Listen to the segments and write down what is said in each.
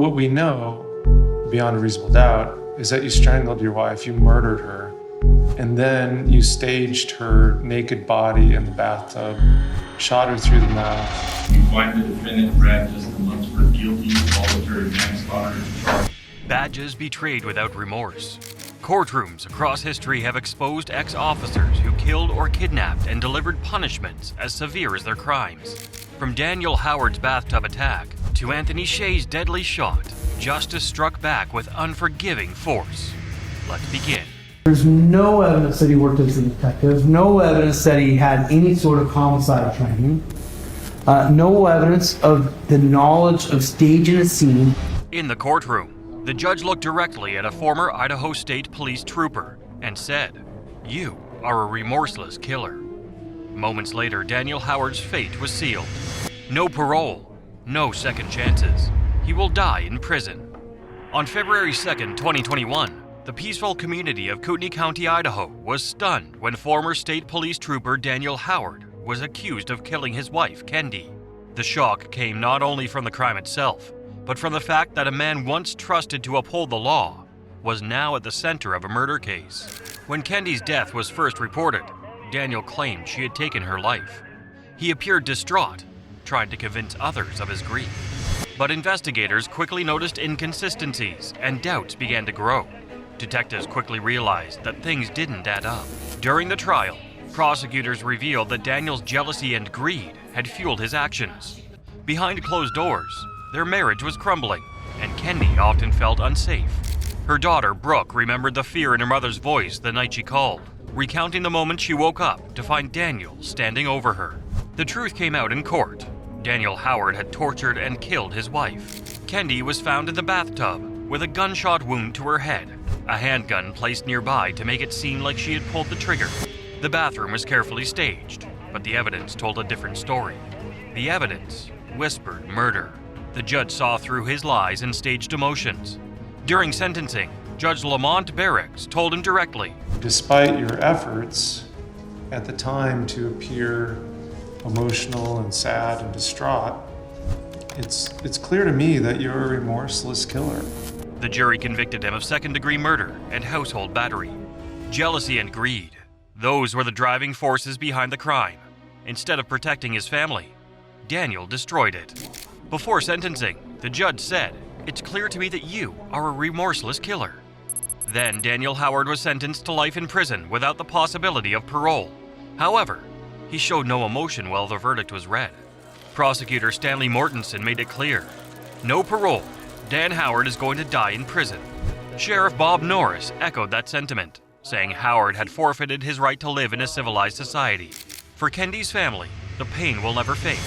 What we know, beyond a reasonable doubt, is that you strangled your wife, you murdered her, and then you staged her naked body in the bathtub, shot her through the mouth. You find the defendant Brad Justin Lunsford guilty of voluntary manslaughter. Badges betrayed without remorse. Courtrooms across history have exposed ex-officers who killed or kidnapped and delivered punishments as severe as their crimes. From Daniel Howard's bathtub attack to Anthony Shea's deadly shot, justice struck back with unforgiving force. Let's begin. There's no evidence that he worked as a detective, no evidence that he had any sort of homicide training, no evidence of the knowledge of staging a scene. In the courtroom, the judge looked directly at a former Idaho State Police trooper and said, "You are a remorseless killer." Moments later, Daniel Howard's fate was sealed. No parole, no second chances. He will die in prison. On February 2nd, 2021, the peaceful community of Kootenai County, Idaho was stunned when former state police trooper Daniel Howard was accused of killing his wife, Kendi. The shock came not only from the crime itself, but from the fact that a man once trusted to uphold the law was now at the center of a murder case. When Kendi's death was first reported, Daniel claimed she had taken her life. He appeared distraught, trying to convince others of his grief. But investigators quickly noticed inconsistencies and doubts began to grow. Detectives quickly realized that things didn't add up. During the trial, prosecutors revealed that Daniel's jealousy and greed had fueled his actions. Behind closed doors, their marriage was crumbling, and Kendi often felt unsafe. Her daughter, Brooke, remembered the fear in her mother's voice the night she called, recounting the moment she woke up to find Daniel standing over her. The truth came out in court. Daniel Howard had tortured and killed his wife. Kendi was found in the bathtub with a gunshot wound to her head, a handgun placed nearby to make it seem like she had pulled the trigger. The bathroom was carefully staged, but the evidence told a different story. The evidence whispered murder. The judge saw through his lies and staged emotions. During sentencing, Judge Lamont Barracks told him directly, Despite your efforts at the time to appear emotional and sad and distraught, it's clear to me that you're a remorseless killer. The jury convicted him of second-degree murder and household battery. Jealousy and greed, those were the driving forces behind the crime. Instead of protecting his family, Daniel destroyed it. Before sentencing, the judge said, "It's clear to me that you are a remorseless killer." Then Daniel Howard was sentenced to life in prison without the possibility of parole. However, he showed no emotion while the verdict was read. Prosecutor Stanley Mortensen made it clear, no parole. Dan Howard is going to die in prison. Sheriff Bob Norris echoed that sentiment, saying Howard had forfeited his right to live in a civilized society. For Kendi's family, the pain will never fade.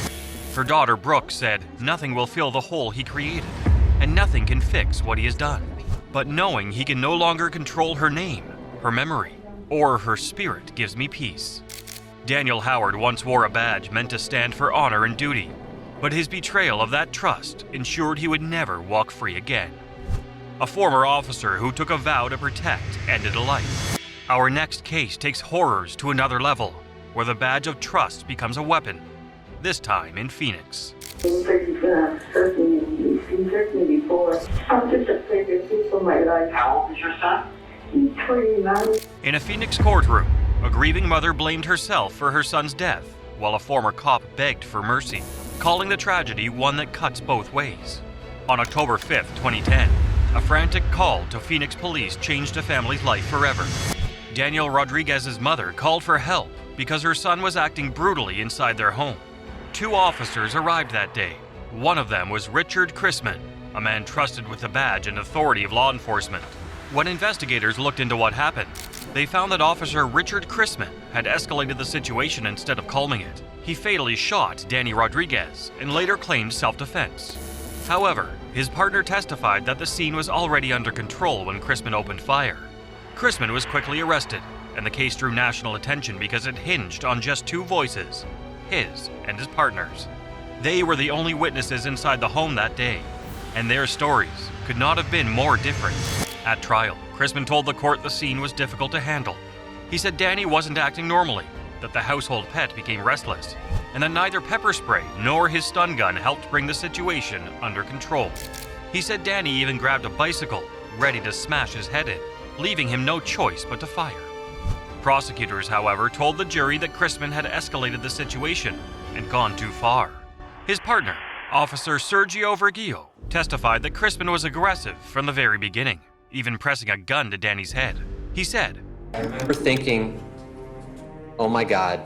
Her daughter Brooke said nothing will fill the hole he created, and nothing can fix what he has done. But knowing he can no longer control her name, her memory, or her spirit gives me peace. Daniel Howard once wore a badge meant to stand for honor and duty, but his betrayal of that trust ensured he would never walk free again. A former officer who took a vow to protect ended a life. Our next case takes horrors to another level, where the badge of trust becomes a weapon, this time in Phoenix. He's hurt me before. I'm just afraid to see for my life. How old is your son? He's 29. In a Phoenix courtroom, a grieving mother blamed herself for her son's death, while a former cop begged for mercy, calling the tragedy one that cuts both ways. On October 5th, 2010, a frantic call to Phoenix police changed a family's life forever. Daniel Rodriguez's mother called for help because her son was acting brutally inside their home. 2 officers arrived that day. One of them was Richard Chrisman, a man trusted with the badge and authority of law enforcement. When investigators looked into what happened, they found that Officer Richard Chrisman had escalated the situation instead of calming it. He fatally shot Danny Rodriguez and later claimed self-defense. However, his partner testified that the scene was already under control when Chrisman opened fire. Chrisman was quickly arrested, and the case drew national attention because it hinged on just 2 voices, his and his partner's. They were the only witnesses inside the home that day, and their stories could not have been more different. At trial, Chrisman told the court the scene was difficult to handle. He said Danny wasn't acting normally, that the household pet became restless, and that neither pepper spray nor his stun gun helped bring the situation under control. He said Danny even grabbed a bicycle, ready to smash his head in, leaving him no choice but to fire. Prosecutors, however, told the jury that Chrisman had escalated the situation and gone too far. His partner, Officer Sergio Vergilio, testified that Chrisman was aggressive from the very beginning, even pressing a gun to Danny's head. He said, "I remember thinking, oh my God,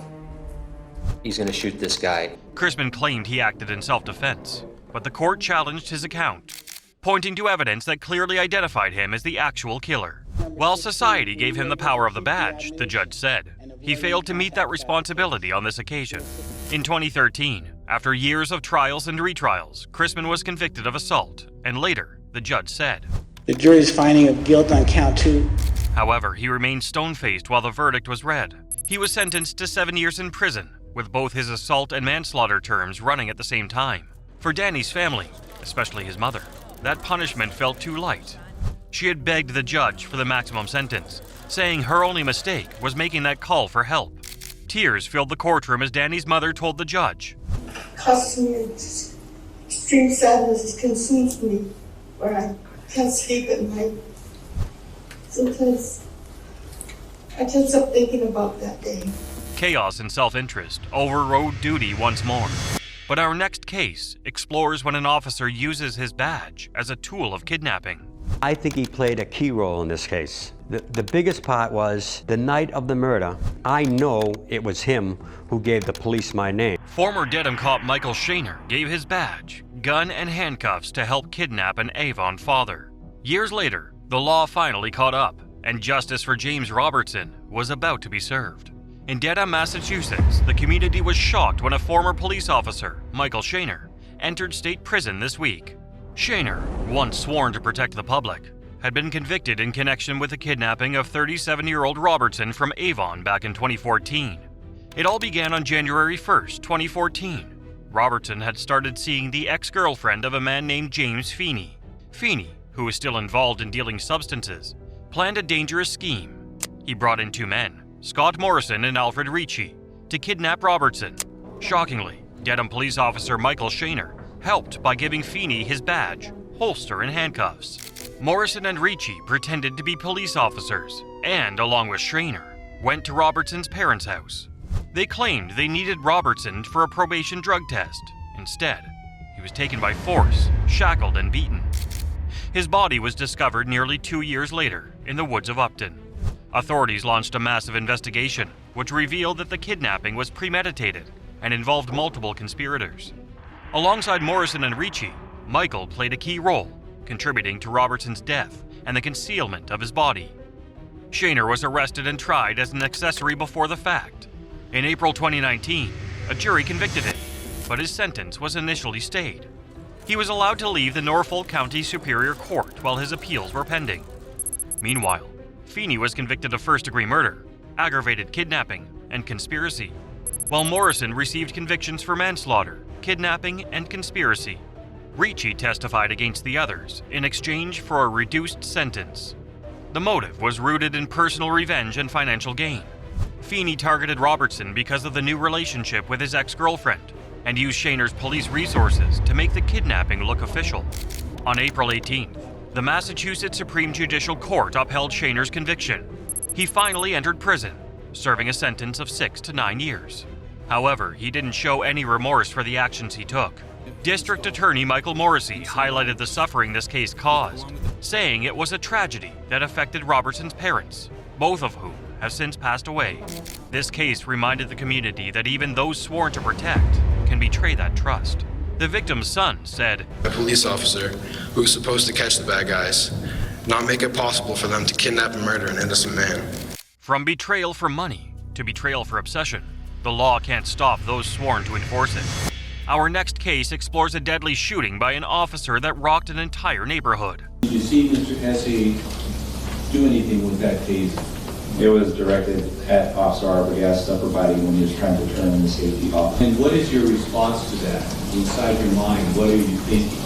he's going to shoot this guy." Chrisman claimed he acted in self-defense, but the court challenged his account, pointing to evidence that clearly identified him as the actual killer. While society gave him the power of the badge, the judge said, he failed to meet that responsibility on this occasion. In 2013, after years of trials and retrials, Chrisman was convicted of assault, and later, the judge said, "The jury's finding of guilt on count 2. However, he remained stone-faced while the verdict was read. He was sentenced to 7 years in prison, with both his assault and manslaughter terms running at the same time. For Danny's family, especially his mother, that punishment felt too light. She had begged the judge for the maximum sentence, saying her only mistake was making that call for help. Tears filled the courtroom as Danny's mother told the judge, "Constant extreme sadness consumes me, where I can't sleep at night. Sometimes I can't stop thinking about that day." Chaos and self-interest overrode duty once more. But our next case explores when an officer uses his badge as a tool of kidnapping. I think he played a key role in this case. The biggest part was the night of the murder. I know it was him who gave the police my name. Former Dedham cop Michael Shaner gave his badge, gun, and handcuffs to help kidnap an Avon father. Years later, the law finally caught up, and justice for James Robertson was about to be served. In Dedham, Massachusetts, the community was shocked when a former police officer, Michael Shaner, entered state prison this week. Shaner, once sworn to protect the public, had been convicted in connection with the kidnapping of 37-year-old Robertson from Avon back in 2014. It all began on January 1st, 2014. Robertson had started seeing the ex-girlfriend of a man named James Feeney. Feeney, who was still involved in dealing substances, planned a dangerous scheme. He brought in 2 men, Scott Morrison and Alfred Ricci, to kidnap Robertson. Shockingly, Dedham police officer Michael Shaner helped by giving Feeney his badge, holster, and handcuffs. Morrison and Ricci pretended to be police officers and, along with Shaner, went to Robertson's parents' house. They claimed they needed Robertson for a probation drug test. Instead, he was taken by force, shackled, and beaten. His body was discovered nearly 2 years later in the woods of Upton. Authorities launched a massive investigation, which revealed that the kidnapping was premeditated and involved multiple conspirators. Alongside Morrison and Ricci, Michael played a key role, contributing to Robertson's death and the concealment of his body. Shaner was arrested and tried as an accessory before the fact. In April 2019, a jury convicted him, but his sentence was initially stayed. He was allowed to leave the Norfolk County Superior Court while his appeals were pending. Meanwhile, Feeney was convicted of first-degree murder, aggravated kidnapping, and conspiracy, while Morrison received convictions for manslaughter, kidnapping, and conspiracy. Ricci testified against the others in exchange for a reduced sentence. The motive was rooted in personal revenge and financial gain. Feeney targeted Robertson because of the new relationship with his ex-girlfriend and used Shaner's police resources to make the kidnapping look official. On April 18th, the Massachusetts Supreme Judicial Court upheld Shaner's conviction. He finally entered prison, serving a sentence of 6 to 9 years. However, he didn't show any remorse for the actions he took. District Attorney Michael Morrissey highlighted the suffering this case caused, saying it was a tragedy that affected Robertson's parents, both of whom have since passed away. This case reminded the community that even those sworn to protect can betray that trust. The victim's son said, "A police officer who's supposed to catch the bad guys, not make it possible for them to kidnap and murder an innocent man." From betrayal for money to betrayal for obsession, the law can't stop those sworn to enforce it. Our next case explores a deadly shooting by an officer that rocked an entire neighborhood. Did you see Mr. Hesse do anything with that taser? It was directed at Officer Arbogast's upper body when he was trying to turn the safety off. And what is your response to that? Inside your mind, what are you thinking?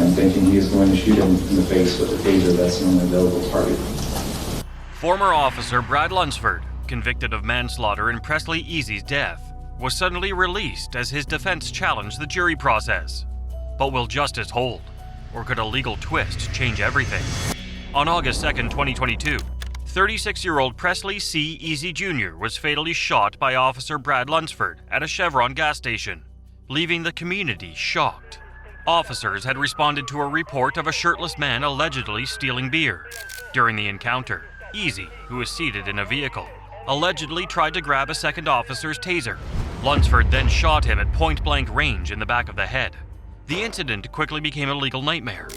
I'm thinking he is going to shoot him in the face with a taser. That's the only available target. Former officer Brad Lunsford, convicted of manslaughter in Presley Easy's death, was suddenly released as his defense challenged the jury process. But will justice hold? or could a legal twist change everything? On August 2nd, 2022, 36-year-old Presley C. Easy Jr. was fatally shot by Officer Brad Lunsford at a Chevron gas station, leaving the community shocked. Officers had responded to a report of a shirtless man allegedly stealing beer. During the encounter, Easy, who was seated in a vehicle, allegedly tried to grab a second officer's taser. Lunsford then shot him at point-blank range in the back of the head. The incident quickly became a legal nightmare.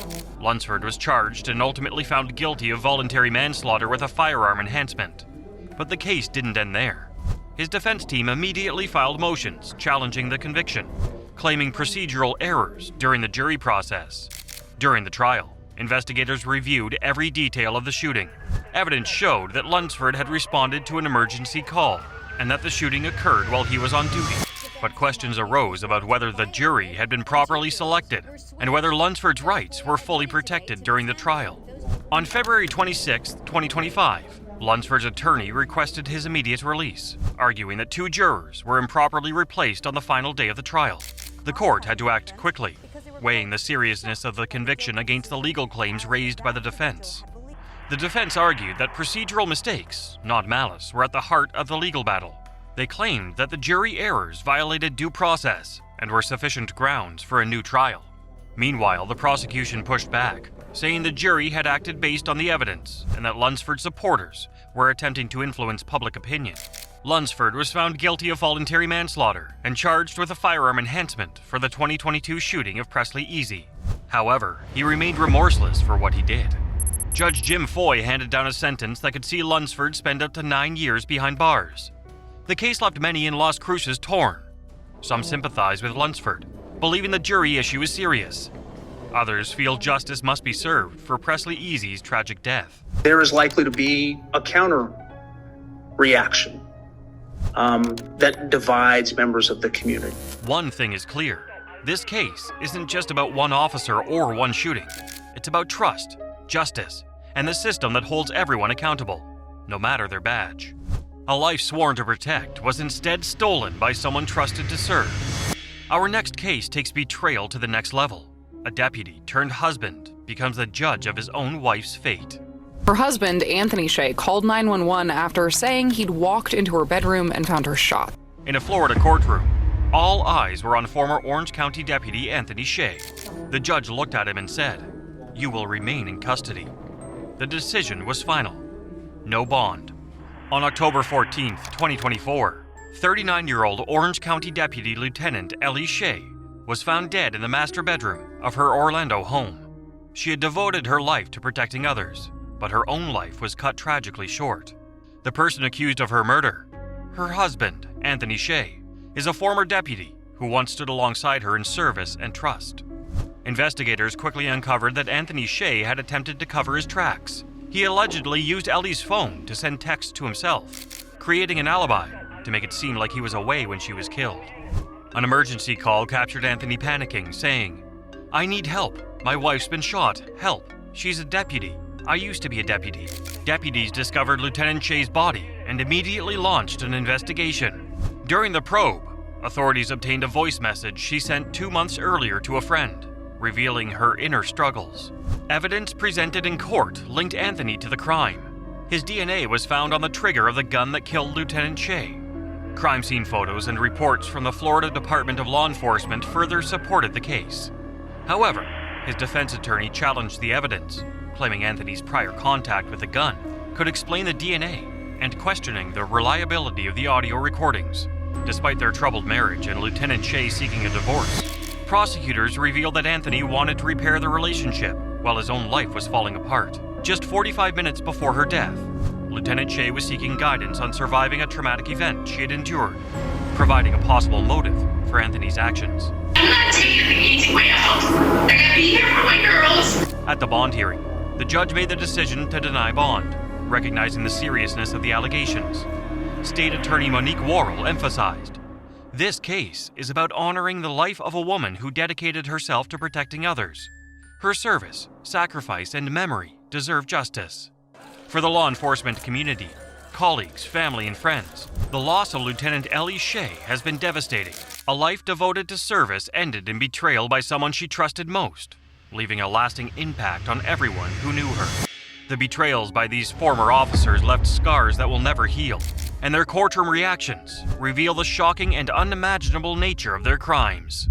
Lunsford was charged and ultimately found guilty of voluntary manslaughter with a firearm enhancement. But the case didn't end there. His defense team immediately filed motions challenging the conviction, claiming procedural errors during the jury process. During the trial, investigators reviewed every detail of the shooting. Evidence showed that Lunsford had responded to an emergency call and that the shooting occurred while he was on duty. But questions arose about whether the jury had been properly selected and whether Lunsford's rights were fully protected during the trial. On February 26, 2025, Lunsford's attorney requested his immediate release, arguing that 2 jurors were improperly replaced on the final day of the trial. The court had to act quickly, weighing the seriousness of the conviction against the legal claims raised by the defense. The defense argued that procedural mistakes, not malice, were at the heart of the legal battle. They claimed that the jury errors violated due process and were sufficient grounds for a new trial. Meanwhile, the prosecution pushed back, saying the jury had acted based on the evidence and that Lunsford's supporters were attempting to influence public opinion. Lunsford was found guilty of voluntary manslaughter and charged with a firearm enhancement for the 2022 shooting of Presley Easy. However, he remained remorseless for what he did. Judge Jim Foy handed down a sentence that could see Lunsford spend up to 9 years behind bars. The case left many in Las Cruces torn. Some sympathize with Lunsford, believing the jury issue is serious. Others feel justice must be served for Presley Easy's tragic death. There is likely to be a counter reaction that divides members of the community. One thing is clear. This case isn't just about one officer or one shooting. It's about trust, justice, and the system that holds everyone accountable, no matter their badge. A life sworn to protect was instead stolen by someone trusted to serve. Our next case takes betrayal to the next level. A deputy turned husband becomes the judge of his own wife's fate. Her husband, Anthony Shea, called 911 after saying he'd walked into her bedroom and found her shot. In a Florida courtroom, all eyes were on former Orange County Deputy Anthony Shea. The judge looked at him and said, "You will remain in custody." The decision was final. No bond. On October 14, 2024, 39-year-old Orange County Deputy Lieutenant Ellie Shea was found dead in the master bedroom of her Orlando home. She had devoted her life to protecting others, but her own life was cut tragically short. The person accused of her murder, her husband, Anthony Shea, is a former deputy who once stood alongside her in service and trust. Investigators quickly uncovered that Anthony Shea had attempted to cover his tracks. He allegedly used Ellie's phone to send texts to himself, creating an alibi to make it seem like he was away when she was killed. An emergency call captured Anthony panicking, saying, "I need help. My wife's been shot. Help. She's a deputy. I used to be a deputy." Deputies discovered Lieutenant Shea's body and immediately launched an investigation. During the probe, authorities obtained a voice message she sent 2 months earlier to a friend, revealing her inner struggles. Evidence presented in court linked Anthony to the crime. His DNA was found on the trigger of the gun that killed Lieutenant Shea. Crime scene photos and reports from the Florida Department of Law Enforcement further supported the case. However, his defense attorney challenged the evidence, claiming Anthony's prior contact with the gun could explain the DNA and questioning the reliability of the audio recordings. Despite their troubled marriage and Lieutenant Shea seeking a divorce, prosecutors revealed that Anthony wanted to repair the relationship while his own life was falling apart. Just 45 minutes before her death, Lieutenant Shea was seeking guidance on surviving a traumatic event she had endured, providing a possible motive for Anthony's actions. I'm not taking the easy way out. I gotta be here for my girls. At the bond hearing, the judge made the decision to deny bond, recognizing the seriousness of the allegations. State Attorney Monique Worrell emphasized, "This case is about honoring the life of a woman who dedicated herself to protecting others. Her service, sacrifice, and memory deserve justice." For the law enforcement community, colleagues, family, and friends, the loss of Lieutenant Ellie Shea has been devastating. A life devoted to service ended in betrayal by someone she trusted most. leaving a lasting impact on everyone who knew her. The betrayals by these former officers left scars that will never heal, and their courtroom reactions reveal the shocking and unimaginable nature of their crimes.